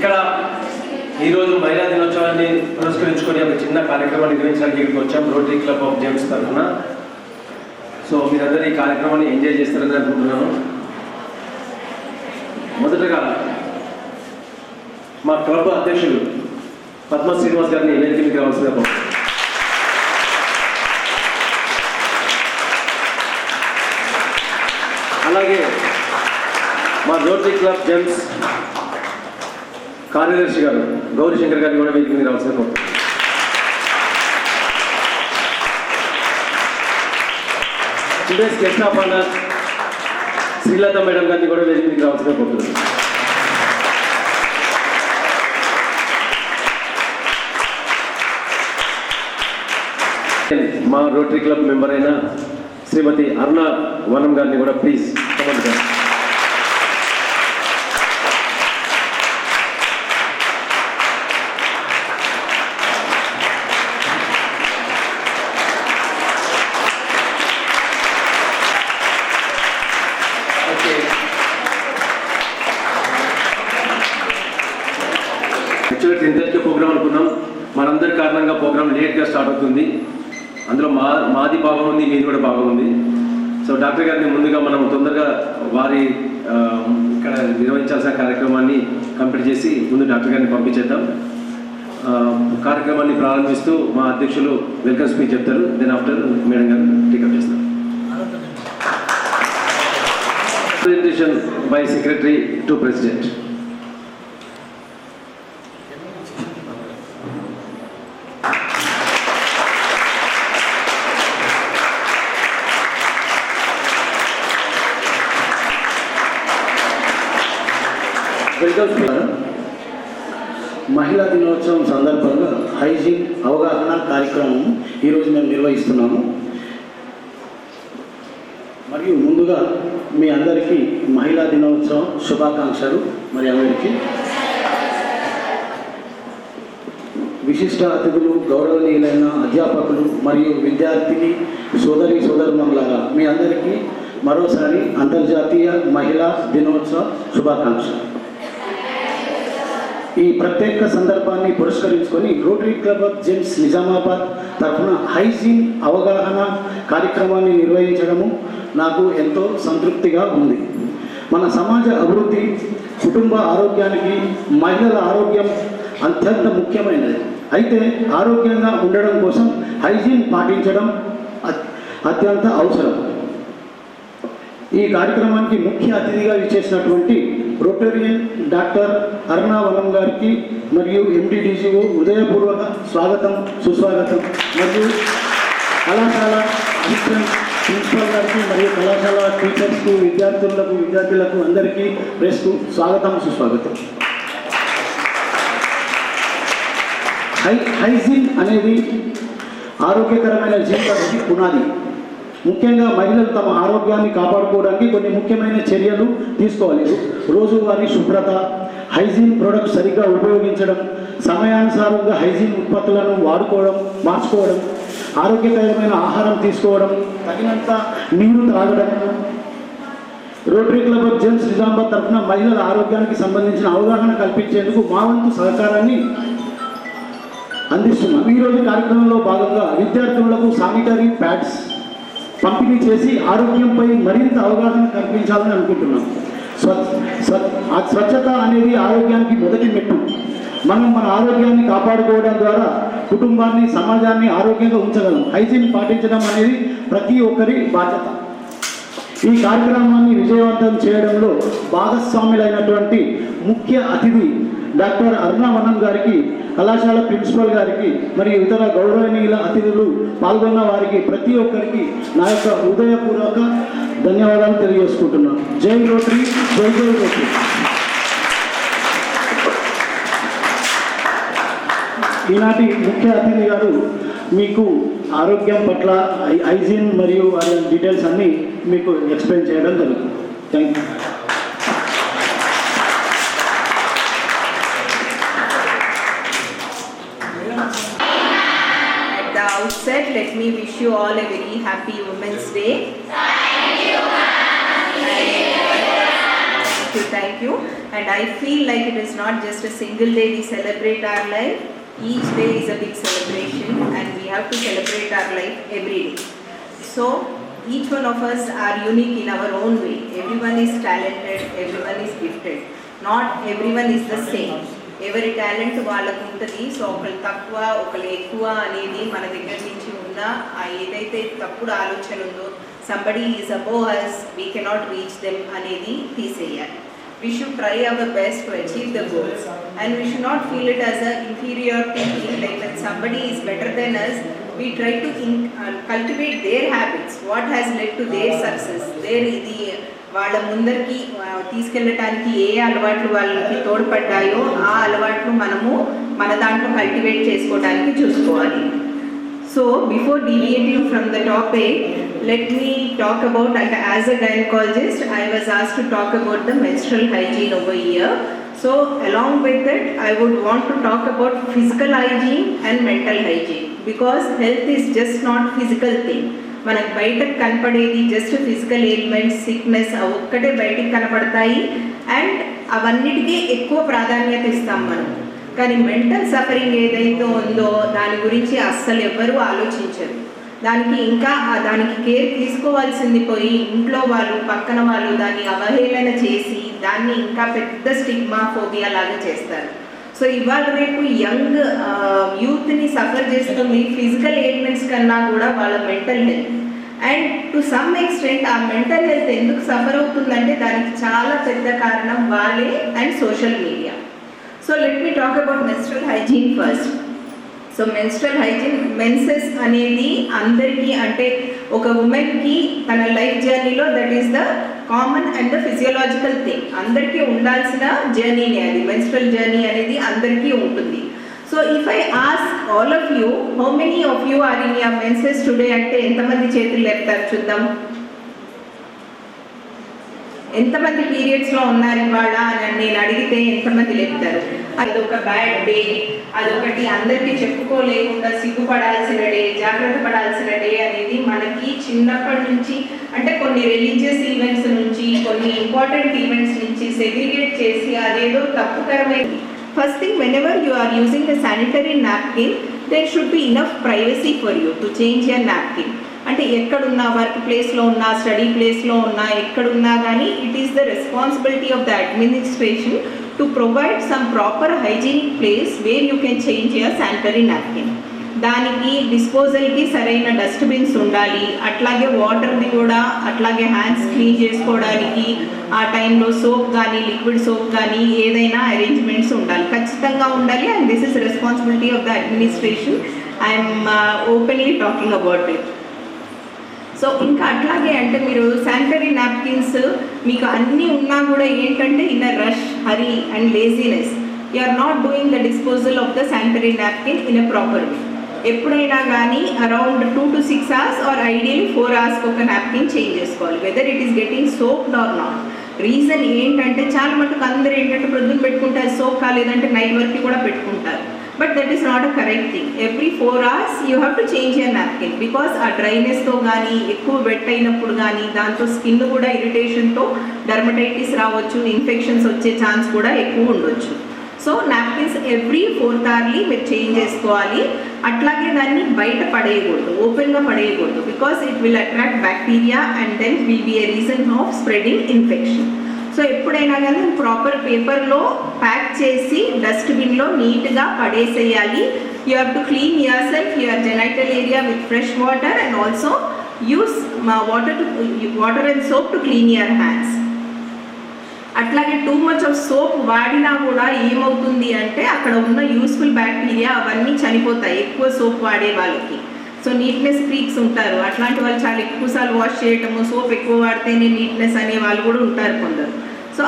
ఇక్కడ ఈరోజు మహిళా దినోత్సవాన్ని పురస్కరించుకొని ఒక చిన్న కార్యక్రమాన్ని నిర్వహించడానికి ఇక్కడికి వచ్చాం రోటరీ క్లబ్ ఆఫ్ జేమ్స్ తరఫున. సో మీరందరూ ఈ కార్యక్రమాన్ని ఎంజాయ్ చేస్తారని అనుకుంటున్నాను. మొదటగా మా క్లబ్ అధ్యక్షులు పద్మ శ్రీనివాస్ గారిని వేదికకి రావాల్సిందిగా కోరుతున్నాను. అలాగే మా రోటరీ క్లబ్ జేమ్స్ కార్యదర్శి గారు గౌరీశంకర్ గారిని కూడా వేదికకి రావాల్సిందిగా కోరుతున్నాను. Today's guest of honour Srilatha madam గారిని కూడా వేదికకి రావాల్సిందిగా కోరుతున్నాను. మా రోటరీ క్లబ్ మెంబర్ అయిన శ్రీమతి అరుణ వనం గారిని కూడా ప్లీజ్ కమెంట్ గారు. యాక్చువల్గా 10:30కి ప్రోగ్రామ్ అనుకున్నాం. మనందరి కారణంగా ప్రోగ్రామ్ లేట్గా స్టార్ట్ అవుతుంది. అందులో మాది భాగం ఉంది, మీది కూడా భాగం ఉంది. సో డాక్టర్ గారిని ముందుగా మనం తొందరగా వారి ఇక్కడ నిర్వహించాల్సిన కార్యక్రమాన్ని కంప్లీట్ చేసి ముందు డాక్టర్ గారిని పంపించేద్దాం. కార్యక్రమాన్ని ప్రారంభిస్తూ మా అధ్యక్షులు వెల్కమ్ స్పీచ్ చెప్తారు. దెన్ ఆఫ్టర్ మేడం గారు టేకప్ చేస్తారు. Presentation by secretary to president. మహిళా దినోత్సవం సందర్భంగా హైజీన్ అవగాహన కార్యక్రమం ఈరోజు మేము నిర్వహిస్తున్నాము. మరియు ముందుగా మీ అందరికీ మహిళా దినోత్సవం శుభాకాంక్షలు. మరి అందరికీ విశిష్ట అతిథులు, గౌరవనీయులైన అధ్యాపకులు మరియు విద్యార్థిని సోదరుమణులారా మీ అందరికీ మరోసారి అంతర్జాతీయ మహిళా దినోత్సవ శుభాకాంక్షలు. ఈ ప్రత్యేక సందర్భాన్ని పురస్కరించుకొని rotary club of James Nizamabad తరఫున హైజీన్ అవగాహన కార్యక్రమాన్ని నిర్వహించడము నాకు ఎంతో సంతృప్తిగా ఉంది. మన సమాజ అభివృద్ధి, కుటుంబ ఆరోగ్యానికి మహిళల ఆరోగ్యం అత్యంత ముఖ్యమైనది. అయితే ఆరోగ్యంగా ఉండడం కోసం హైజీన్ పాటించడం అత్యంత అవసరం. ఈ కార్యక్రమానికి ముఖ్య అతిథిగా ఇచ్చేసినటువంటి రోటరియన్ డాక్టర్ అరుణ వనం గారికి మరియు ఎండిడిజిఓ హృదయపూర్వక స్వాగతం, సుస్వాగతం. మరియు కళాశాల అసిస్టెంట్ ప్రిన్సిపల్ గారికి మరియు కళాశాల టీచర్స్కు, విద్యార్థులకు అందరికీ ప్రెస్కు స్వాగతం, సుస్వాగతం. హైజీన్ అనేది ఆరోగ్యకరమైన జీవితానికి పునాది. ముఖ్యంగా మహిళలు తమ ఆరోగ్యాన్ని కాపాడుకోవడానికి కొన్ని ముఖ్యమైన చర్యలు తీసుకోవాలి. రోజువారీ శుభ్రత, హైజీన్ ప్రొడక్ట్స్ సరిగ్గా ఉపయోగించడం, సమయానుసారంగా హైజీన్ ఉత్పత్తులను మార్చుకోవడం, ఆరోగ్యకరమైన ఆహారం తీసుకోవడం, తగినంత నీరు త్రాగడం. Rotary club of James Nizamabad తరఫున మహిళల ఆరోగ్యానికి సంబంధించిన అవగాహన కల్పించేందుకు మా వంతు సహకారాన్ని అందిస్తున్నాం. ఈరోజు కార్యక్రమంలో భాగంగా విద్యార్థులకు శానిటరీ ప్యాడ్స్ పంపిణీ చేసి ఆరోగ్యంపై మరింత అవగాహన కల్పించాలని అనుకుంటున్నాం. స్వచ్ఛత అనేది ఆరోగ్యానికి మొదటి మెట్టు. మనం మన ఆరోగ్యాన్ని కాపాడుకోవడం ద్వారా కుటుంబాన్ని, సమాజాన్ని ఆరోగ్యంగా ఉంచగలం. హైజీన్ పాటించడం అనేది ప్రతి ఒక్కరి బాధ్యత. ఈ కార్యక్రమాన్ని విజయవంతం చేయడంలో భాగస్వాములైనటువంటి ముఖ్య అతిథి డాక్టర్ అరుణ వనం గారికి, కళాశాల ప్రిన్సిపల్ గారికి మరియు ఇతర గౌరవనీయుల అతిథులు పాల్గొన్న వారికి ప్రతి ఒక్కరికి నా యొక్క హృదయపూర్వక ధన్యవాదాలు తెలియజేసుకుంటున్నాను. జై రోటరీ, జై జై రోటరీ. ఈనాటి ముఖ్య అతిథి గారు మీకు ఆరోగ్యం పట్ల హైజీన్ మరియు డీటెయిల్స్ అన్నీ మీకు ఎక్స్ప్లెయిన్ చేయడం జరుగుతుంది. Thank you. Outset, let me wish you all a very happy Women's Day. Thank you. like you, and I feel like it is not just a single day we celebrate our life. Each day is a big celebration and we have to celebrate our life every day. So each one of us are unique in our own way. Everyone is talented, everyone is gifted. Not everyone is the same. ఎవరి talent వాళ్ళకు ఉంటుంది. So ఒకళ్ళు తక్కువ ఒకళ్ళు ఎక్కువ అనేది మన దగ్గర నుంచి ఉన్న ఏదైతే తప్పుడు ఆలోచన ఉందో, somebody is above us, we cannot reach them అనేది తీసేయాలి. We should try our best to achieve the goals and we should not feel it as a inferior thinking, like that somebody is better than us. We try to cultivate their habits, what has led to their success, their ఇది వాళ్ళ ముందరికి తీసుకెళ్ళటానికి ఏ అలవాట్లు వాళ్ళకి తోడ్పడ్డాయో ఆ అలవాట్లు మనము మన దాంట్లో కల్టివేట్ చేసుకోవడానికి చూసుకోవాలి. So before deviating from the topic, let me talk about, and as a gynecologist I was asked to talk about the menstrual hygiene over here. So along with that I would want to talk about physical hygiene and mental hygiene, because health is just not physical thing. మనకు బయటకు కనపడేది just physical ailments, sickness అవి ఒక్కటే బయటికి కనపడతాయి and అవన్నిటికీ ఎక్కువ ప్రాధాన్యత ఇస్తాం మనం. కానీ మెంటల్ సఫరింగ్ ఏదైతే ఉందో దాని గురించి అస్సలు ఎవ్వరూ ఆలోచించరు. దానికి కేర్ తీసుకోవాల్సింది పోయి ఇంట్లో వాళ్ళు పక్కన వాళ్ళు దాన్ని అవహేళన చేసి దాన్ని ఇంకా పెద్ద స్టిగ్మా ఫోబియా లాగా చేస్తారు. సో ఇవాళ రేపు యంగ్ యూత్ని సఫర్ చేస్తుంది ఫిజికల్ ఎయిల్మెంట్స్ కన్నా కూడా వాళ్ళ mental health. And to some extent ఆ మెంటల్ హెల్త్ ఎందుకు సఫర్ అవుతుందంటే దానికి చాలా పెద్ద కారణం వాళ్ళే and social media. So let me talk about menstrual hygiene first. So menstrual hygiene, menses అనేది అందరికీ, అంటే ఒక ఉమెన్కి తన లైఫ్ జర్నీలో that is the common and the physiological thing. అందరికీ ఉండాల్సిన జర్నీనే అది. మెన్స్ట్రల్ జర్నీ అనేది అందరికీ ఉంటుంది. So if I ask all of you, how many of you are in your menses today అంటే ఎంతమంది చేతులు లేపుతారు చూద్దాం. ఎంతమంది పీరియడ్స్లో ఉన్నారు ఇవాళ అని నేను అడిగితే ఎంతమంది లేపుతారు? అదొక బ్యాడ్ డే, అదొకటి అందరికీ చెప్పుకోలేకుండా సిగ్గుపడాల్సిన డే, జాగ్రత్త పడాల్సిన డే అనేది మనకి చిన్నప్పటి నుంచి, అంటే కొన్ని రిలీజియస్ ఈవెంట్స్ నుంచి, కొన్ని ఇంపార్టెంట్ ఈవెంట్స్ నుంచి సెగ్రిగేట్ చేసి అదేదో తప్పుకరమైంది. First thing, whenever you are using a sanitary napkin, there should be enough privacy for you to change your napkin. అంటే ఎక్కడున్నా, వర్క్ ప్లేస్లో ఉన్నా, స్టడీ ప్లేస్లో ఉన్నా, ఎక్కడున్నా కానీ it is the responsibility of the administration to provide some proper hygienic place where you can change your sanitary napkin. దానికి డిస్పోజల్కి సరైన డస్ట్బిన్స్ ఉండాలి. అట్లాగే వాటర్ది కూడా, అట్లాగే హ్యాండ్స్ క్లీన్ చేసుకోవడానికి ఆ టైంలో సోప్ కానీ, లిక్విడ్ సోప్ కానీ ఏదైనా అరేంజ్మెంట్స్ ఉండాలి, ఖచ్చితంగా ఉండాలి. And this is responsibility of the administration. I'm openly talking about it. So ఇంకా అట్లాగే, అంటే మీరు శానిటరీ నాప్కిన్స్ మీకు అన్నీ ఉన్నా కూడా ఏంటంటే in a rush, hurry and laziness you are not doing the disposal of the sanitary napkin in a proper way. ఎప్పుడైనా కానీ around 2 to 6 hours or ideally 4 hours ఒక నాప్కిన్ చేంజ్ చేసుకోవాలి, whether it is getting soaked or not. Reason ఏంటంటే చాలా మటుకు అందరూ ఏంటంటే ప్రొద్దున పెట్టుకుంటారు, సోప్ కాలేదంటే నైట్ వరకు కూడా పెట్టుకుంటారు. But that is not a correct thing. Every 4 hours you have to change your napkin, because ఆ డ్రైనెస్తో కానీ, ఎక్కువ వెట్ అయినప్పుడు కానీ దాంతో స్కిన్ కూడా ఇరిటేషన్తో డర్మటైటిస్ రావచ్చు, ఇన్ఫెక్షన్స్ వచ్చే ఛాన్స్ కూడా ఎక్కువ ఉండొచ్చు. So napkins every 4th hourly మీరు చేంజ్ చేసుకోవాలి. అట్లాగే దాన్ని బయట పడేయకూడదు, ఓపెన్గా పడేయకూడదు, because it will attract bacteria and then will be a reason of spreading infection. So ఎప్పుడైనా కానీ ప్రాపర్ పేపర్లో ప్యాక్ చేసి డస్ట్బిన్లో నీట్గా పడేసేయాలి. You have to clean your self, your genital area with fresh water and also use water and soap to clean your hands. అట్లాగే two much of soap వాడినా కూడా ఏమవుతుంది అంటే అక్కడ ఉన్న యూస్ఫుల్ బ్యాక్టీరియా అవన్నీ చనిపోతాయి ఎక్కువ సోప్ వాడే వాళ్ళకి. సో నీట్నెస్ ఫ్రీక్స్ ఉంటారు, అట్లాంటి వాళ్ళు చాలా ఎక్కువసార్లు వాష్ చేయటము, సోప్ ఎక్కువ వాడితేనే నీట్నెస్ అనే వాళ్ళు కూడా ఉంటారు కొందరు. సో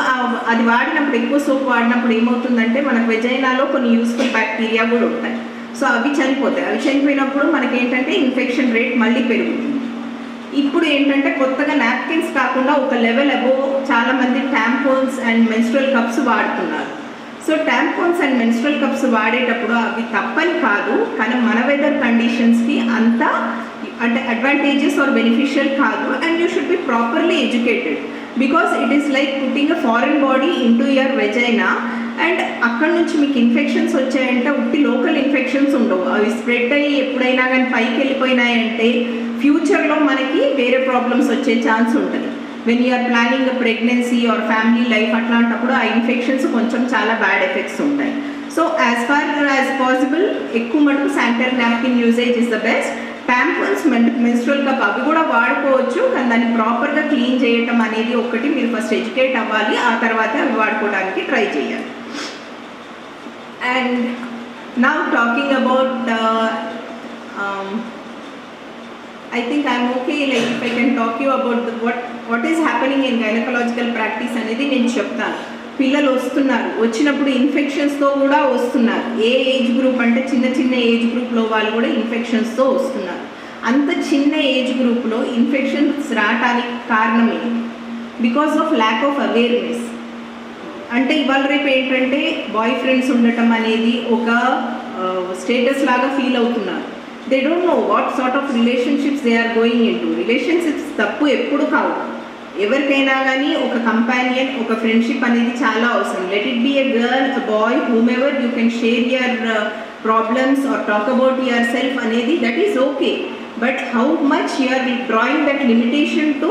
అది వాడినప్పుడు, ఎక్కువ సోప్ వాడినప్పుడు ఏమవుతుందంటే మనకు వెజైనాలో కొన్ని యూస్ఫుల్ బ్యాక్టీరియా కూడా ఉంటాయి. సో అవి చనిపోతాయి. అవి చనిపోయినప్పుడు మనకి ఏంటంటే ఇన్ఫెక్షన్ రేట్ మళ్ళీ పెరుగుతుంది. ఇప్పుడు ఏంటంటే కొత్తగా నాప్కిన్స్ కాకుండా ఒక లెవెల్ అబోవ్ చాలామంది ట్యాంపోన్స్ అండ్ మెన్స్ట్రువల్ కప్స్ వాడుతున్నారు. సో ట్యాంపోన్స్ అండ్ మెన్స్ట్రువల్ కప్స్ వాడేటప్పుడు అవి తప్పని కాదు, కానీ మన వెదర్ కండిషన్స్కి అంత అంటే అడ్వాంటేజెస్ ఆర్ బెనిఫిషియల్ కాదు. And you should be properly educated. Because it is like putting a foreign body into your vagina. And అక్కడ నుంచి మీకు ఇన్ఫెక్షన్స్ వచ్చాయంటే ఉట్టి లోకల్ ఇన్ఫెక్షన్స్ ఉండవు, అవి స్ప్రెడ్ అయ్యి ఎప్పుడైనా కానీ పైకి వెళ్ళిపోయినాయంటే ఫ్యూచర్లో మనకి వేరే ప్రాబ్లమ్స్ వచ్చే ఛాన్స్ ఉంటుంది. When you're planning a pregnancy or family life అట్లాంటప్పుడు ఆ ఇన్ఫెక్షన్స్ కొంచెం చాలా బ్యాడ్ ఎఫెక్ట్స్ ఉంటాయి. So as far as possible ఎక్కువ మటుకు sanitary napkin usage is the best. Tampons, menstrual cup అవి కూడా వాడుకోవచ్చు, కానీ దాన్ని ప్రాపర్గా క్లీన్ చేయటం అనేది ఒకటి మీరు ఫస్ట్ ఎడ్యుకేట్ అవ్వాలి, ఆ తర్వాత అవి వాడుకోవడానికి ట్రై చేయాలి. And now talking about I think I'm okay, like if I can talk you about what is happening in gynecological practice అనేది నేను చెప్తాను. పిల్లలు వస్తున్నారు, వచ్చినప్పుడు ఇన్ఫెక్షన్స్తో కూడా వస్తున్నారు. ఏ ఏజ్ గ్రూప్ అంటే చిన్న చిన్న ఏజ్ గ్రూప్లో వాళ్ళు కూడా ఇన్ఫెక్షన్స్తో వస్తున్నారు. అంత చిన్న ఏజ్ గ్రూప్లో ఇన్ఫెక్షన్స్ రావడానికి కారణం ఏంటి? Because of lack of awareness. అంటే ఇవాళ రేపు ఏంటంటే బాయ్ ఫ్రెండ్స్ ఉండటం అనేది ఒక స్టేటస్ లాగా ఫీల్ అవుతున్నారు. They don't know what sort of relationships they are going in to. Relationships తప్పు ఎప్పుడు కావు, ఎవరికైనా కానీ ఒక కంపానియన్, ఒక ఫ్రెండ్షిప్ అనేది చాలా అవసరం. Let it be a girl, a boy, whomever, you can share your problems or talk about yourself అనేది that is okay. But how much you are drawing that limitation to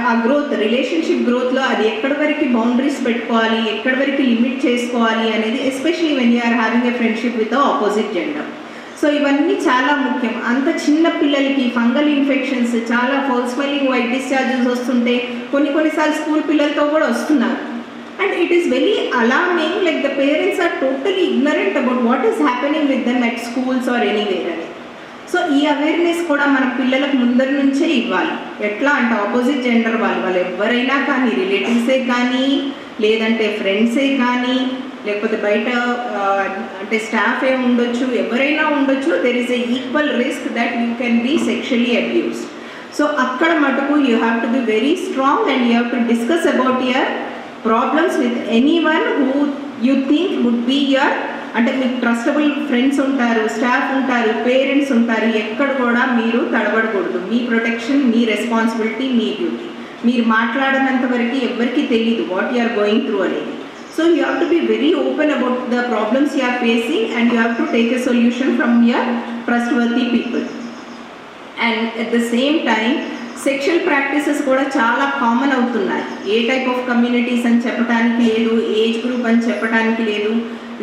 ఆ growth, relationship గ్రోత్లో అది ఎక్కడి వరకు boundaries పెట్టుకోవాలి, ఎక్కడి వరకు limit చేసుకోవాలి అనేది, especially when you are having a friendship with opposite gender. So ఇవన్నీ చాలా ముఖ్యం. అంత చిన్న పిల్లలకి ఫంగల్ ఇన్ఫెక్షన్స్, చాలా ఫౌల్ స్మెల్లింగ్ వైట్ డిశ్చార్జెస్ వస్తుంటే కొన్నిసార్లు స్కూల్ పిల్లలతో కూడా వస్తున్నారు. And it is very alarming, like the parents are totally ignorant about what is happening with them at schools or anywhere అని. సో ఈ అవేర్నెస్ కూడా మన పిల్లలకు ముందర నుంచే ఇవ్వాలి. ఎట్లా అంటే ఆపోజిట్ జెండర్ వాళ్ళు ఎవరైనా కానీ, రిలేటివ్సే కానీ, లేదంటే ఫ్రెండ్సే కానీ, లేకపోతే బయట అంటే స్టాఫ్ ఏ ఉండొచ్చు, ఎవరైనా ఉండొచ్చు, there is a equal risk that you can be sexually abused. So అక్కడ మటుకు you have to be very strong and you have to discuss about your problems with any one who you think would be your, అంటే మీకు trustable friends ఉంటారు, staff ఉంటారు, parents ఉంటారు. ఎక్కడ కూడా మీరు తడబడకూడదు. మీ ప్రొటెక్షన్, మీ రెస్పాన్సిబిలిటీ, మీ డ్యూటీ. మీరు మాట్లాడినంత వరకు ఎవరికి తెలియదు what you are going through అనేది. So you have to be very open about the problems you are facing and you have to take a solution from your trustworthy people. And at the same time, sexual practices కూడా చాలా common అవుతున్నాయి. ఏ type of communities అని చెప్పడానికి లేదు, age group అని చెప్పడానికి లేదు.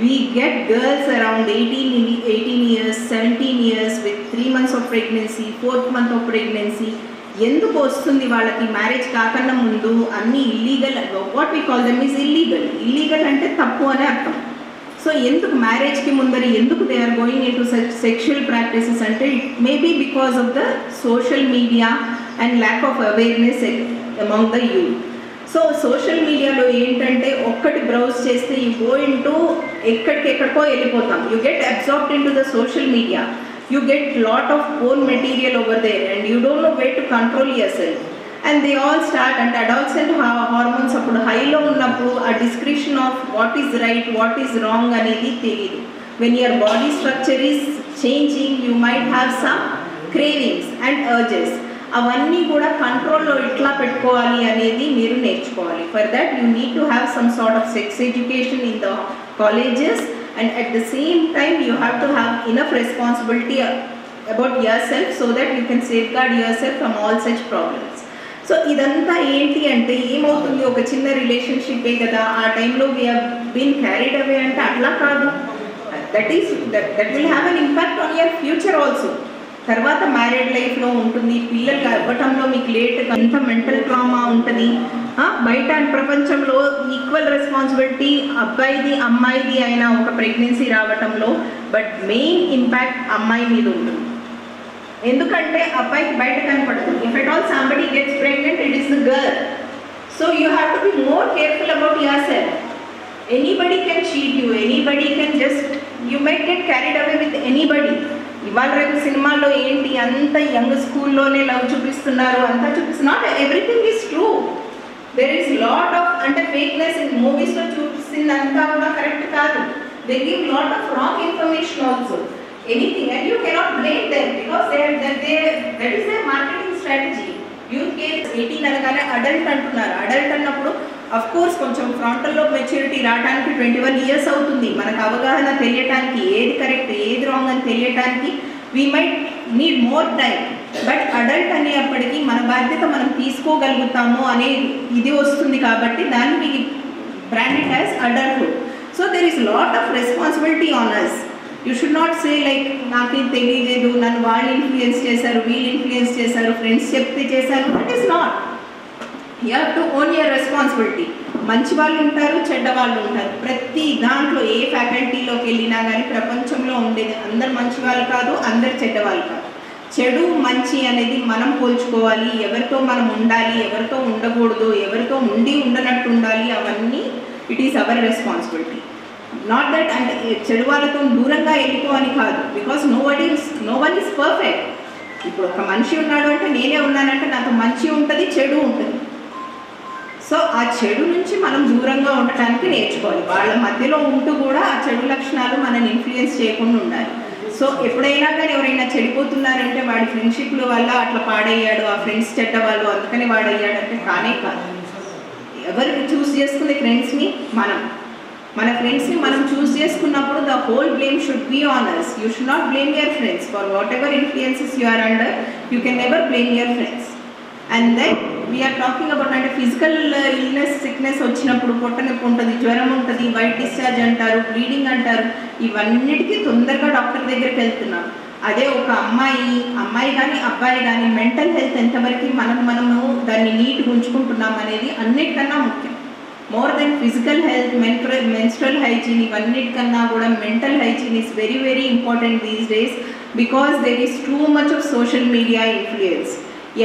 We get girls around 18 years, 17 years with 3 months of pregnancy, 4th month of pregnancy. ఎందుకు వస్తుంది వాళ్ళకి? మ్యారేజ్ కాకన్నా ముందు అన్నీ illegal, what we call them is illegal. Illegal అంటే తప్పు అనే అర్థం. సో ఎందుకు మ్యారేజ్కి ముందర ఎందుకు they are going in to sexual practices అంటే it may be because of the social media and lack of awareness among the youth. So social మీడియాలో ఏంటంటే ఒక్కటి బ్రౌజ్ చేస్తే యూ గో ఇన్ టు ఎక్కడికెక్కడికో వెళ్ళిపోతాం. You get absorbed into the social media. You get lot of porn material over there and you don't know where to control yourself. And they all start, and adolescent hormones appudu high lo unnappudu a discretion of what is right, what is wrong anedi teliyadu. When your body structure is changing, you might have some cravings and urges. అవంన్నీ కూడా కంట్రోల్లో ఎట్లా పెట్టుకోవాలి అనేది మీరు నేర్చుకోవాలి. For that you need to have some sort of sex education in the colleges. And at the same time you have to have enough responsibility about yourself so that you can safeguard yourself from all such problems. So ఇదంతా ఏంటి అంటే ఏమవుతుంది, ఒక చిన్న రిలేషన్షిప్పే కదా, ఆ టైంలో we have been carried away అంటే అట్లా కాదు. That will have an impact on your future also. తర్వాత మ్యారీడ్ లైఫ్లో ఉంటుంది, పిల్లలు అవ్వటంలో మీకు లేట్ ఎంత మెంటల్ ట్రామా ఉంటుంది. బయట ప్రపంచంలో ఈక్వల్ రెస్పాన్సిబిలిటీ అబ్బాయిది అమ్మాయిది అయినా ఒక ప్రెగ్నెన్సీ రావటంలో, బట్ మెయిన్ ఇంపాక్ట్ అమ్మాయి మీద ఉంటుంది. ఎందుకంటే అబ్బాయికి బయట కనపడదు. If at all somebody gets pregnant, it is the girl. So you have to be more careful about your self. Anybody can cheat you, anybody can just, you might get carried away with anybody. ఇవాళ రేపు సినిమాల్లో ఏంటి అంత young స్కూల్లోనే love చూపిస్తున్నారు, అంతా చూపిస్తున్నారు. Not everything is true. There is lot of అంటే ఫేక్నెస్ ఇన్ మూవీస్లో చూపిస్తుందంతా కూడా కరెక్ట్ కాదు. They give lot of wrong information also. Anything and you cannot blame them because that is their marketing strategy. Youth care 18 అనగానే adult అంటున్నారు. Adult అన్నప్పుడు of course కొంచెం frontal lobe maturity రావడానికి 21 years అవుతుంది. మనకు అవగాహన తెలియటానికి ఏది కరెక్ట్ ఏది రాంగ్ అని తెలియటానికి we might need more time. But adult అనేప్పటికీ మన బాధ్యత మనం తీసుకోగలుగుతాము అనే ఇది వస్తుంది కాబట్టి దాన్ని branded as adulthood. So there is lot of responsibility on us. You should not say like నాకేం తెలియలేదు, నన్ను వాళ్ళు ఇన్ఫ్లుయెన్స్ చేశారు, వీళ్ళు ఇన్ఫ్లుయెన్స్ చేశారు, ఫ్రెండ్స్ చెప్తే చేశారు. That is not. You have to own your responsibility. మంచి వాళ్ళు ఉంటారు, చెడ్డ వాళ్ళు ఉంటారు. ప్రతి దాంట్లో ఏ ఫ్యాకల్టీలోకి వెళ్ళినా కానీ ప్రపంచంలో ఉండేది అందరు మంచి వాళ్ళు కాదు, అందరు చెడ్డ వాళ్ళు కాదు. చెడు మంచి అనేది మనం పోల్చుకోవాలి. ఎవరితో మనం ఉండాలి, ఎవరితో ఉండకూడదు, ఎవరితో ఉండనట్టు ఉండాలి, అవన్నీ it is our responsibility. Not that అంటే చెడు వాళ్ళతో దూరంగా వెళ్ళిపోవని కాదు, because no one is perfect. ఇప్పుడు ఒక మనిషి ఉన్నాడు అంటే నేనే ఉన్నానంటే నాతో మంచి ఉంటుంది, చెడు ఉంటుంది. సో ఆ చెడు నుంచి మనం దూరంగా ఉండటానికి నేర్చుకోవాలి. వాళ్ళ మధ్యలో ఉంటూ కూడా ఆ చెడు లక్షణాలు మనల్ని ఇన్ఫ్లుయెన్స్ చేయకుండా ఉండాలి. సో ఎప్పుడైనా కానీ ఎవరైనా చెడిపోతున్నారంటే వాడి ఫ్రెండ్షిప్ల వల్ల అట్లా పాడయ్యాడు, ఆ ఫ్రెండ్స్ చెడ్డవాళ్ళు అందుకని వాడయ్యాడంటే కానే కాదు. ఎవరు చూస్ చేసుకునే ఫ్రెండ్స్ని మన ఫ్రెండ్స్ని మనం చూస్ చేసుకున్నప్పుడు the whole blame should be on us. You should not blame your friends for whatever influences you are under. You can never blame your friends. And then we're talking about అంటే physical illness sickness వచ్చినప్పుడు పొట్ట నొప్పి ఉంటుంది, జ్వరం ఉంటుంది, white discharge అంటారు, bleeding అంటారు. ఇవన్నిటికీ తొందరగా డాక్టర్ దగ్గరికి వెళ్తున్నాం. అదే ఒక అమ్మాయి కానీ అబ్బాయి కానీ మెంటల్ హెల్త్ ఎంతవరకు మనము దాన్ని నీట్గా ఉంచుకుంటున్నాం అనేది అన్నిటికన్నా ముఖ్యం. More than physical health, menstrual hygiene, ఇవన్నిటికన్నా కూడా mental hygiene is very very important these days because there is too much of social media influence.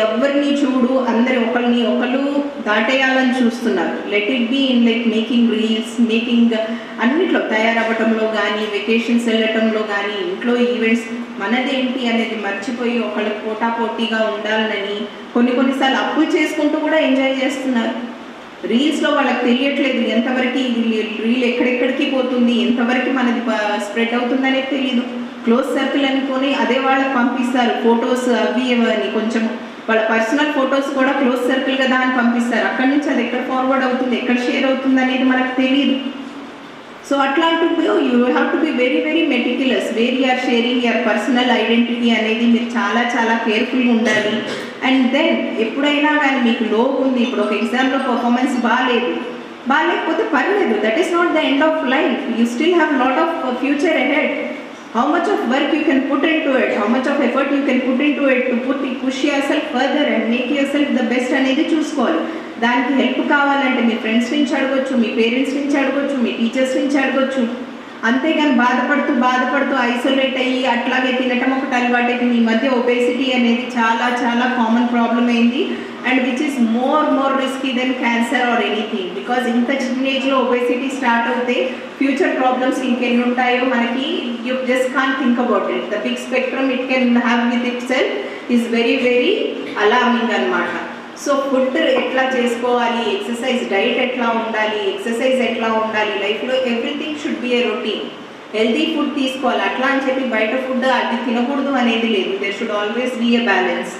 ఎవరిని చూడు అందరు ఒకళ్ళు దాటేయాలని చూస్తున్నారు. Let it be in like making reels, making అన్నిట్లో తయారవ్వటంలో కానీ, వెకేషన్స్ వెళ్ళటంలో కానీ, ఇంట్లో ఈవెంట్స్ మనదేంటి అనేది మర్చిపోయి ఒకళ్ళు పోటాపోటీగా ఉండాలని కొన్నిసార్లు అప్పులు చేసుకుంటూ కూడా ఎంజాయ్ చేస్తున్నారు. రీల్స్లో వాళ్ళకి తెలియట్లేదు ఎంతవరకు రీల్ ఎక్కడెక్కడికి పోతుంది, ఎంతవరకు మనది స్ప్రెడ్ అవుతుంది అనేది తెలియదు. క్లోజ్ సర్కిల్ అనుకొని అదే వాళ్ళకి పంపిస్తారు ఫొటోస్ అవి అని, కొంచెం వాళ్ళ పర్సనల్ ఫొటోస్ కూడా క్లోజ్ సర్కిల్ కదా అని పంపిస్తారు. అక్కడి నుంచి అది ఎక్కడ ఫార్వర్డ్ అవుతుంది, ఎక్కడ షేర్ అవుతుంది అనేది మనకు తెలియదు. సో అట్లాంటి you have to be very very meticulous where you are sharing your personal identity అనేది మీరు చాలా చాలా కేర్ఫుల్గా ఉండాలి. అండ్ దెన్ ఎప్పుడైనా కానీ మీకు లో ఉంది, ఇప్పుడు ఒక ఎగ్జామ్లో పర్ఫార్మెన్స్ బాగాలేకపోతే పర్లేదు, that is not the end of life. You still have lot of future ahead. How much of work you can put into it, how much of effort you can put into it to push yourself further and make yourself the best అనేది చూసుకోవాలి. దానికి help కావాలంటే మీ friends నుంచి అడగొచ్చు, మీ parents నుంచి అడగొచ్చు, మీ teachers నుంచి అడగొచ్చు. అంతేగాని బాధపడుతూ ఐసోలేట్ అయ్యి అట్లాగే తినటం ఒకటి అలవాటు అయితే ఈ మధ్య ఒబేసిటీ అనేది చాలా చాలా కామన్ ప్రాబ్లం అయింది. And which is more risky than cancer or anything. Because ఇంత చిన్న ఏజ్లో ఒబేసిటీ స్టార్ట్ అవుతే ఫ్యూచర్ ప్రాబ్లమ్స్ ఇంకెన్ని ఉంటాయో మనకి you just can't think about it. The big spectrum it can have with itself is very very alarming అనమాట. So food ఎట్లా చేసుకోవాలి, ఎక్సర్సైజ్ డైట్ ఎట్లా ఉండాలి, లైఫ్లో everything should be a routine. Healthy food తీసుకోవాలి. అట్లా అని చెప్పి బయట ఫుడ్ అది తినకూడదు అనేది లేదు. There should always be a balance.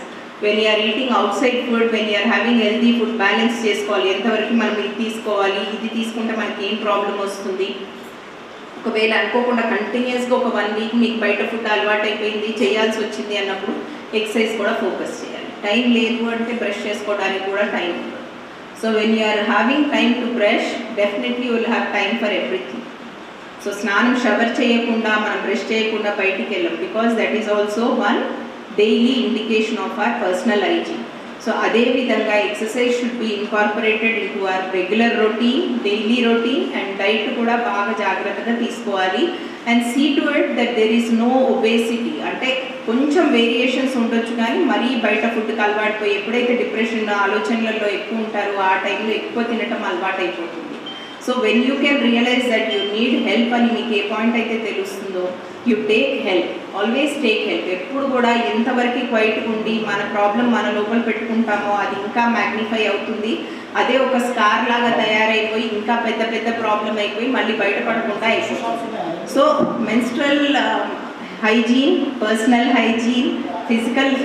When you're eating outside food, when you're having healthy food balance చేసుకోవాలి. ఎంతవరకు మనం ఇది తీసుకోవాలి, ఇది తీసుకుంటే మనకి ఏం ప్రాబ్లం వస్తుంది. ఒకవేళ అనుకోకుండా కంటిన్యూస్గా ఒక 1 వీక్ మీకు బయట ఫుడ్ అలవాటు అయిపోయింది, చేయాల్సి వచ్చింది అన్నప్పుడు ఎక్సర్సైజ్ కూడా ఫోకస్ చేయాలి. టైం లేదు అంటే బ్రష్ చేసుకోవడానికి కూడా టైం ఉండదు. So when you are having time to brush definitely you will have time for everything. So shower చేయకుండా మనం బ్రష్ చేయకుండా బయటికి వెళ్ళాం because that is also one daily indication of our personal hygiene. So అదేవిధంగా exercise should be incorporated into our regular routine, daily routine. And diet కూడా బాగా జాగ్రత్తగా తీసుకోవాలి. And see to it that there is no obesity. అంటే కొంచెం variations ఉండొచ్చు కానీ మరీ బయట ఫుడ్కి అలవాటుపోయి ఎప్పుడైతే డిప్రెషన్ ఆలోచనలలో ఎక్కువ ఉంటారో ఆ టైంలో ఎక్కువ తినటం అలవాటు అయిపోతుంది. So when you can realize that you need help అని మీకు ఏ పాయింట్ అయితే తెలుస్తుందో you take help. Always take help. ఎప్పుడు కూడా ఎంతవరకు క్వైట్గా ఉండి మన ప్రాబ్లం మన లోపల పెట్టుకుంటామో అది ఇంకా మ్యాగ్నిఫై అవుతుంది. అదే ఒక స్కార్ లాగా తయారైపోయి ఇంకా పెద్ద ప్రాబ్లం అయిపోయి మళ్ళీ బయటపడకుండా అయిపోతుంది. So menstrual hygiene, personal hygiene, physical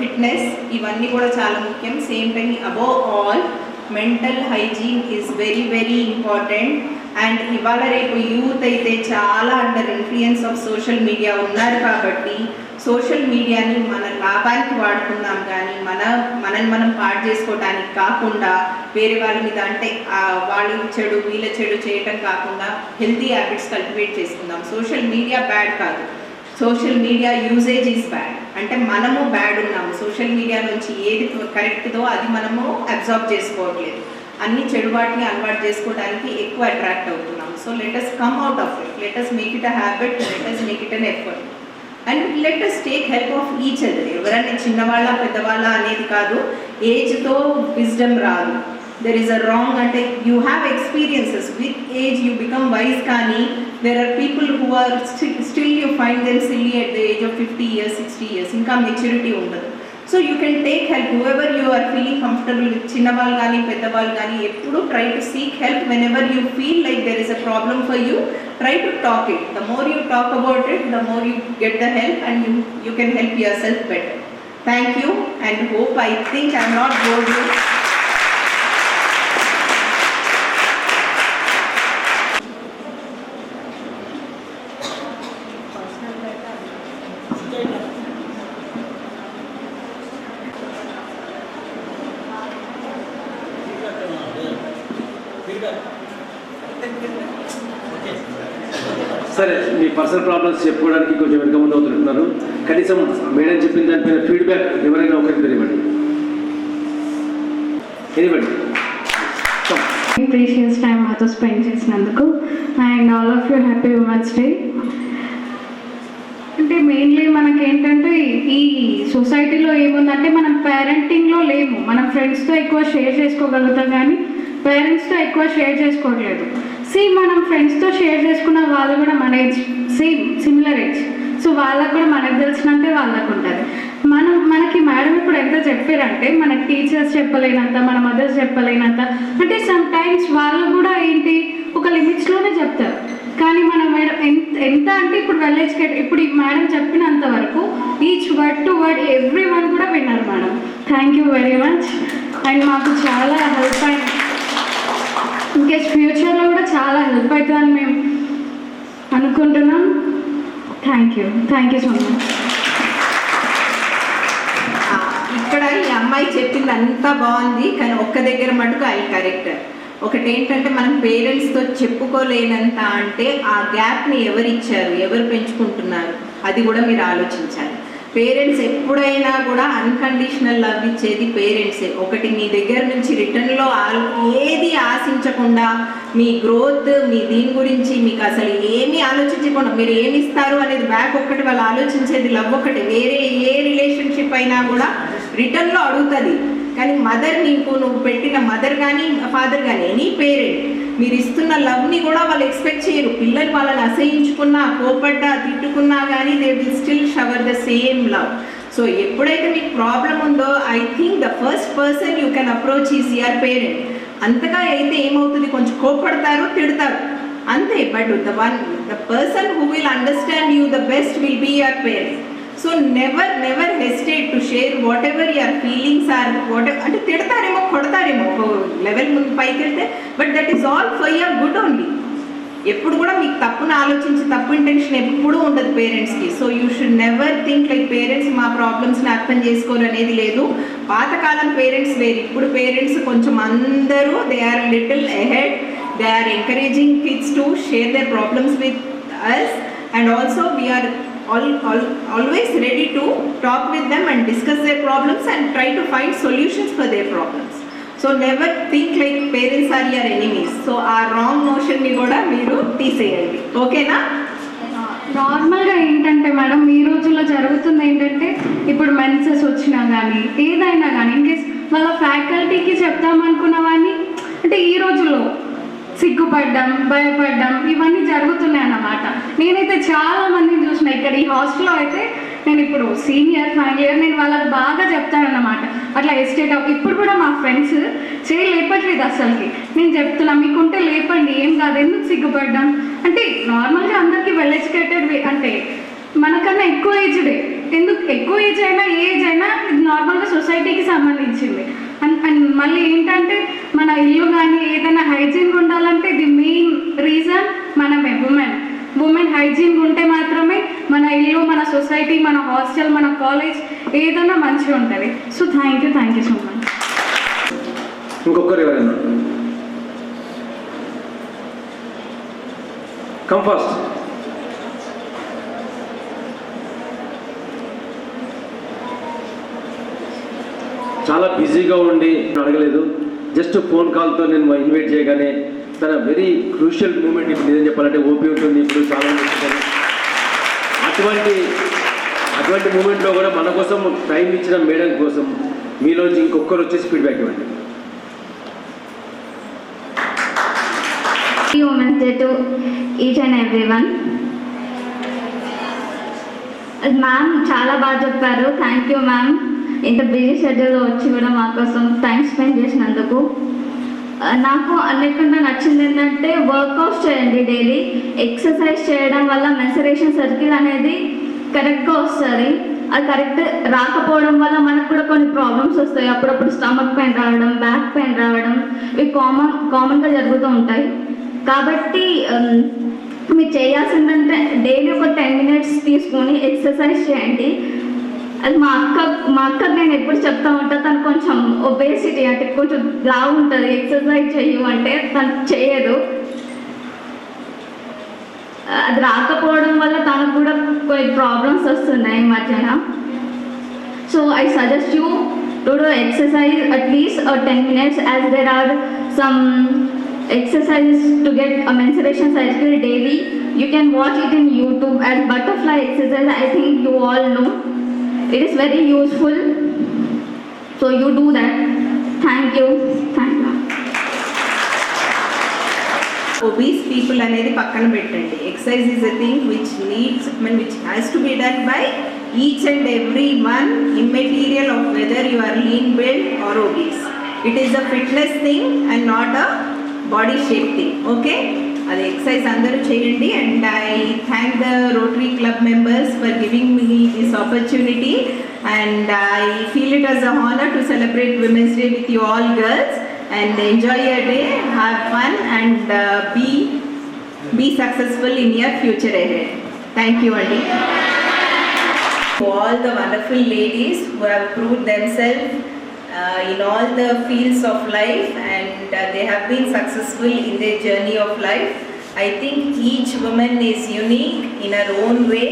fitness ఇవన్నీ కూడా చాలా ముఖ్యం. Same time above all mental hygiene is very very important. And ఇవాళ రేపు యూత్ అయితే చాలా under influence of social media ఉన్నారు కాబట్టి సోషల్ మీడియాని మన లాభానికి వాడుకుందాం, కానీ మనని మనం పాడు చేసుకోవడానికి కాకుండా వేరే వాళ్ళ మీద అంటే వాళ్ళు చెడు వీళ్ళ చెడు చేయటం కాకుండా హెల్తీ హ్యాబిట్స్ కల్టివేట్ చేసుకుందాం. సోషల్ మీడియా బ్యాడ్ కాదు, social media usage is bad. అంటే మనము బ్యాడ్ ఉన్నాము, సోషల్ మీడియా నుంచి ఏది కరెక్ట్దో అది మనము అబ్జర్వ్ చేసుకోవట్లేదు, అన్ని చెడు వాటిని అలవాటు చేసుకోవడానికి ఎక్కువ అట్రాక్ట్ అవుతున్నాం. So let us come out of it, let us make it a habit, let us make it an effort and let us take help of each other. ఎవరైనా చిన్నవాళ్ళ పెద్దవాళ్ళ అనేది కాదు, ఏజ్తో విజ్డమ్ రాదు. దెర్ ఈస్ అ రాంగ్ అంటే you have experiences with age you become wise, కానీ there are people who are still you find them silly at the age of 50 years 60 years, ఇంకా maturity ఉండదు. So you can take help whoever you are feeling comfortable with. చిన్నవాళ్ళు కానీ పెద్దవాళ్ళు కానీ ఎప్పుడు try to seek help whenever you feel like there is a problem for you. Try to talk it. The more you talk about it, the more you get the help and you can help yourself better. Thank you and hope I think I am not bored you. సరే, మీ personal problems చెప్పుకోవడానికి కొంచెం వెనక ముందు అవుతుంటున్నారు. కనీసం madam చెప్పిన దానిపైన feedback ఎవరైనా ఒకరికి ఇవ్వండి. ప్రీషియస్ టైం మాతో స్పెండ్ చేసినందుకు and all of you happy women's day. అంటే మెయిన్లీ మనకేంటంటే ఈ సొసైటీలో ఏముందంటే మనం పేరెంటింగ్లో లేము, మనం ఫ్రెండ్స్తో ఎక్కువ షేర్ చేసుకోగలుగుతాం కానీ పేరెంట్స్తో ఎక్కువ షేర్ చేసుకోవట్లేదు. మనం ఫ్రెండ్స్తో షేర్ చేసుకున్న వాళ్ళు కూడా మన ఏజ్ సిమిలర్ ఏజ్, సో వాళ్ళకు కూడా మనకు తెలిసినంతే వాళ్ళకు ఉంటుంది. మనకి మేడం ఇప్పుడు ఎంత చెప్పారంటే మనకి టీచర్స్ చెప్పలేనంత, మన మదర్స్ చెప్పలేనంత, అంటే సమ్ టైమ్స్ వాళ్ళు కూడా ఏంటి ఒక లిమిట్స్లోనే చెప్తారు. కానీ మన మేడం ఎంత అంటే ఇప్పుడు వెల్ ఎడ్యుకేటెడ్, ఇప్పుడు ఈ మేడం చెప్పినంత వరకు each word to word every one కూడా విన్నారు madam. Thank you very much. And మాకు చాలా హెల్ప్ అయింది, ఇంకేస్ ఫ్యూచర్లో కూడా చాలా హెల్ప్ అవుతుందని మేము అనుకుంటున్నాం. Thank you so much. ఇక్కడ ఈ అమ్మాయి చెప్పింది అంతా బాగుంది, కానీ ఒక్క దగ్గర మటుకు ఆయన కరెక్ట్. ఒకటి ఏంటంటే మనం పేరెంట్స్తో చెప్పుకోలేనంత అంటే ఆ గ్యాప్ని ఎవరు ఇచ్చారు, ఎవరు పెంచుకుంటున్నారు, అది కూడా మీరు ఆలోచించాలి. పేరెంట్స్ ఎప్పుడైనా కూడా అన్కండిషనల్ లవ్ ఇచ్చేది పేరెంట్సే. ఒకటి మీ దగ్గర నుంచి రిటర్న్లో ఏది ఆశించకుండా మీ గ్రోత్, మీ దీని గురించి మీకు అసలు ఏమీ ఆలోచించకుండా మీరు ఏమి ఇస్తారు అనేది బ్యాక్ ఒక్కటి వాళ్ళు ఆలోచించేది లవ్ ఒకటి. వేరే ఏ రిలేషన్షిప్ అయినా కూడా రిటర్న్లో అడుగుతుంది, కానీ మదర్ నువ్వు పెట్టిన మదర్ కానీ ఫాదర్ కానీ ఎనీ పేరెంట్ మీరు ఇస్తున్న లవ్ని కూడా వాళ్ళు ఎక్స్పెక్ట్ చేయరు. పిల్లలు వాళ్ళని అసహించుకున్నా, కోపడ్డా, తిట్టుకున్నా కానీ they will still shower the same love. So ఎప్పుడైతే మీకు ప్రాబ్లం ఉందో I think the first person you can approach is your parent. అంతగా అయితే ఏమవుతుంది, కొంచెం కోపడతారు, తిడతారు అంతే. But the person who will understand you the best will be your parent. So never hesitate to share whatever your feelings are. అంటే తిడతారేమో, కొడతారేమో ఒక లెవెల్ ముందు పైకి వెళ్తే, but that is all for your good only. ఎప్పుడు కూడా మీకు తప్పును ఆలోచించి తప్పు ఇంటెన్షన్ ఎప్పుడూ ఉండదు పేరెంట్స్కి. So you should never think like parents మా ప్రాబ్లమ్స్ని అర్థం చేసుకోరు అనేది లేదు. పాతకాలం పేరెంట్స్ వేరు, ఇప్పుడు పేరెంట్స్ కొంచెం అందరూ they are little ahead. They are encouraging kids to share their problems with us, and also we are always ready to talk with them and discuss their problems and try to find solutions for their problems. So never think like parents are your enemies. So our wrong notion ni kuda meeru teeseyandi, okay na? నార్మల్గా ఏంటంటే madam ఈ రోజుల్లో జరుగుతుంది ఏంటంటే ఇప్పుడు menses వచ్చినా కానీ ఏదైనా కానీ ఇన్కేస్ వాళ్ళ ఫ్యాకల్టీకి చెప్తామనుకున్నవన్నీ అంటే ఈ రోజుల్లో సిగ్గుపడ్డం, భయపడ్డం ఇవన్నీ జరుగుతున్నాయి అన్నమాట. నేనైతే చాలా మందిని చూసిన ఇక్కడ ఈ హాస్టల్లో అయితే, నేను ఇప్పుడు సీనియర్ ఫైనల్ ఇయర్, నేను వాళ్ళకి బాగా చెప్తానన్నమాట అట్లా ఎస్టేట్. ఇప్పుడు కూడా మా ఫ్రెండ్స్ చేయి లేపట్లేదు అసలుకి. నేను చెప్తున్నా మీకుంటే లేపండి, ఏం కాదు, ఎందుకు సిగ్గుపడ్డాం అంటే నార్మల్గా అందరికీ వెల్ ఎడ్యుకేటెడ్ అంటే మనకన్నా ఎక్కువ ఏజ్డే ఎందుకు ఎక్కువ ఏజ్ అయినా ఏ ఏజ్ అయినా ఇది నార్మల్గా సొసైటీకి సంబంధించింది. అండ్ మళ్ళీ ఏంటంటే మన ఇల్లు కానీ ఏదైనా హైజీన్గా ఉండాలంటే ది మెయిన్ రీజన్ మనమే ఉమెన్ హైజీన్గా ఉంటే మాత్రమే మన ఇల్లు, మన సొసైటీ, మన హాస్టల్, మన కాలేజ్ ఏదైనా మంచిగా ఉంటుంది. So thank you so much. ఇంకొకరు ఎవరైనా కమ్ ఫాస్ట్. చాలా బిజీగా ఉండి అడగలేదు, జస్ట్ ఫోన్ కాల్తో నేను ఇన్వైట్ చేయగానే తన వెరీ క్రూషియల్ మూమెంట్. ఇప్పుడు నిజం చెప్పాలంటే ఓపీ ఉంటుంది, ఇప్పుడు చాలా మంది అటువంటి మూమెంట్లో కూడా మన కోసం టైం ఇచ్చిన మేడం కోసం మీలోంచి ఇంకొకరు వచ్చేసి ఫీడ్బ్యాక్ ఇవ్వండి. Women's Day to each and everyone. Ma'am చాలా బాగా చెప్పారు. Thank you ma'am. ఇంత బిజీ షెడ్యూల్లో వచ్చి కూడా మా కోసం టైం స్పెండ్ చేసినందుకు. నాకు అన్నిటికన్నా నచ్చింది ఏంటంటే వర్కౌట్ చేయండి డైలీ. ఎక్సర్సైజ్ చేయడం వల్ల మెన్సురేషన్ సర్కిల్ అనేది కరెక్ట్గా వస్తుంది. అది కరెక్ట్ రాకపోవడం వల్ల మనకు కూడా కొన్ని ప్రాబ్లమ్స్ వస్తాయి. అప్పుడప్పుడు స్టమక్ పెయిన్ రావడం, బ్యాక్ పెయిన్ రావడం, ఇవి కామన్గా జరుగుతూ ఉంటాయి. కాబట్టి మీరు చేయాల్సిందంటే డైలీ ఒక 10 minutes తీసుకొని ఎక్సర్సైజ్ చేయండి. అది మా అక్కకు నేను ఎప్పుడు చెప్తా ఉంటా. తను కొంచెం ఒబేసిటీ అంటే కొంచెం లావు ఉంటుంది. ఎక్సర్సైజ్ చెయ్యు అంటే తను చేయదు. అది రాకపోవడం వల్ల తనకు కూడా కొన్ని ప్రాబ్లమ్స్ వస్తున్నాయి ఈ మధ్యన. So I suggest you to do exercise at least 10 minutes, as there are some exercises to get a menstruation cycle daily. You can watch it in YouTube as butterfly exercise. I think you all know it is very useful, so you do that. Thank you. Obese people అనేది పక్కన పెట్టండి. Exercise is a thing which has to be done by each and every one, immaterial of whether you are lean built or obese. It is a fitness thing and not a body shape thing. Okay, అది exercise అందరూ చేయండి. And I thank the rotary club members for giving me this opportunity, and I feel it as a honor to celebrate Women's Day with you all girls, and enjoy your day, have fun, and be successful in your future ahead. Thank you Adi. To all the wonderful ladies who have proved themselves in all the fields of life, and they have been successful in their journey of life. I think each woman is unique in her own way.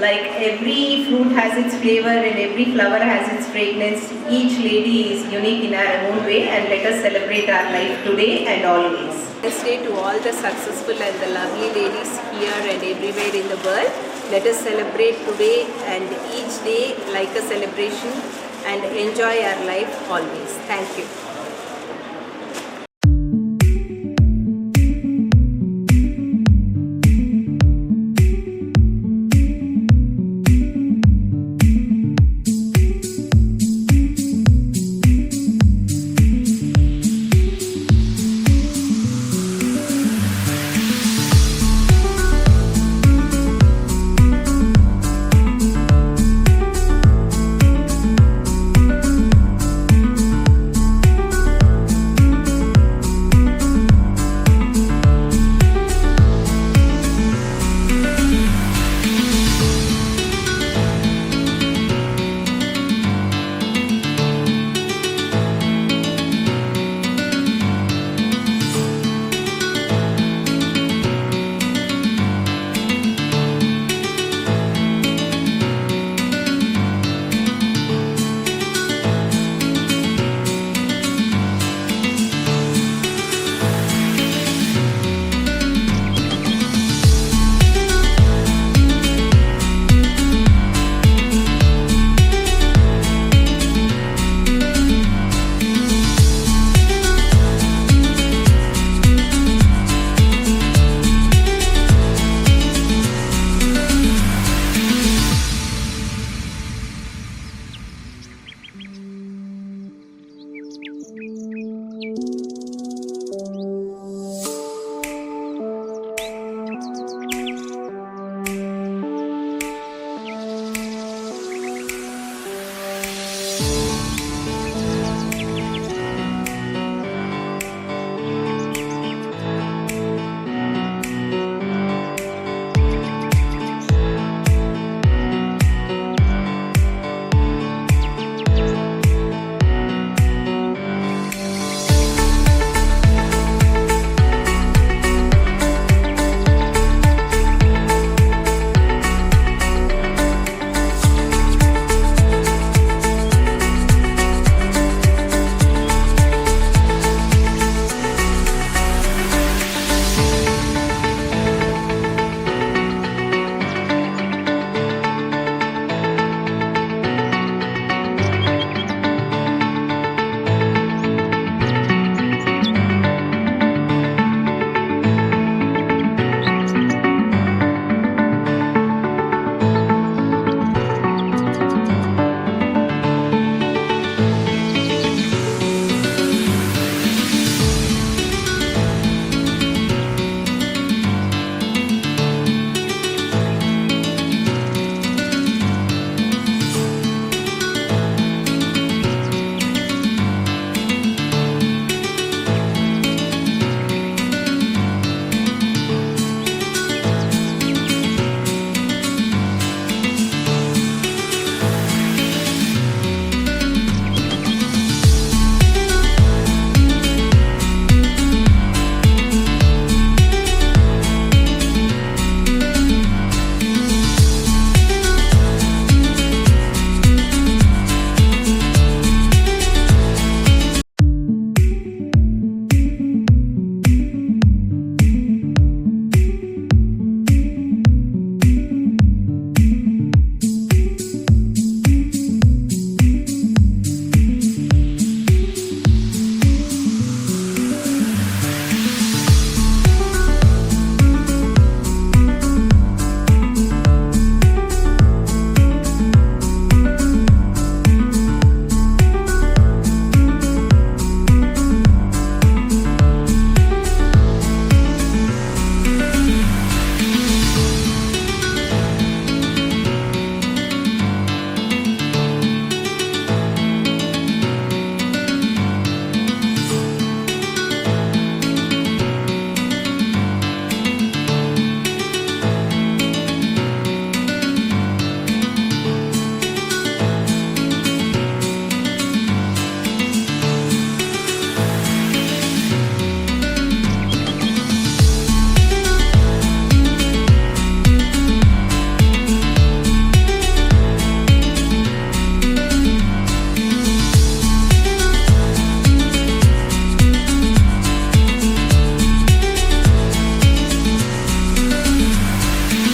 Like every fruit has its flavor and every flower has its fragrance. Each lady is unique in her own way, and let us celebrate our life today and always. Let's say to all the successful and the lovely ladies here and everywhere in the world, let us celebrate today and each day like a celebration, and enjoy our life always. Thank you.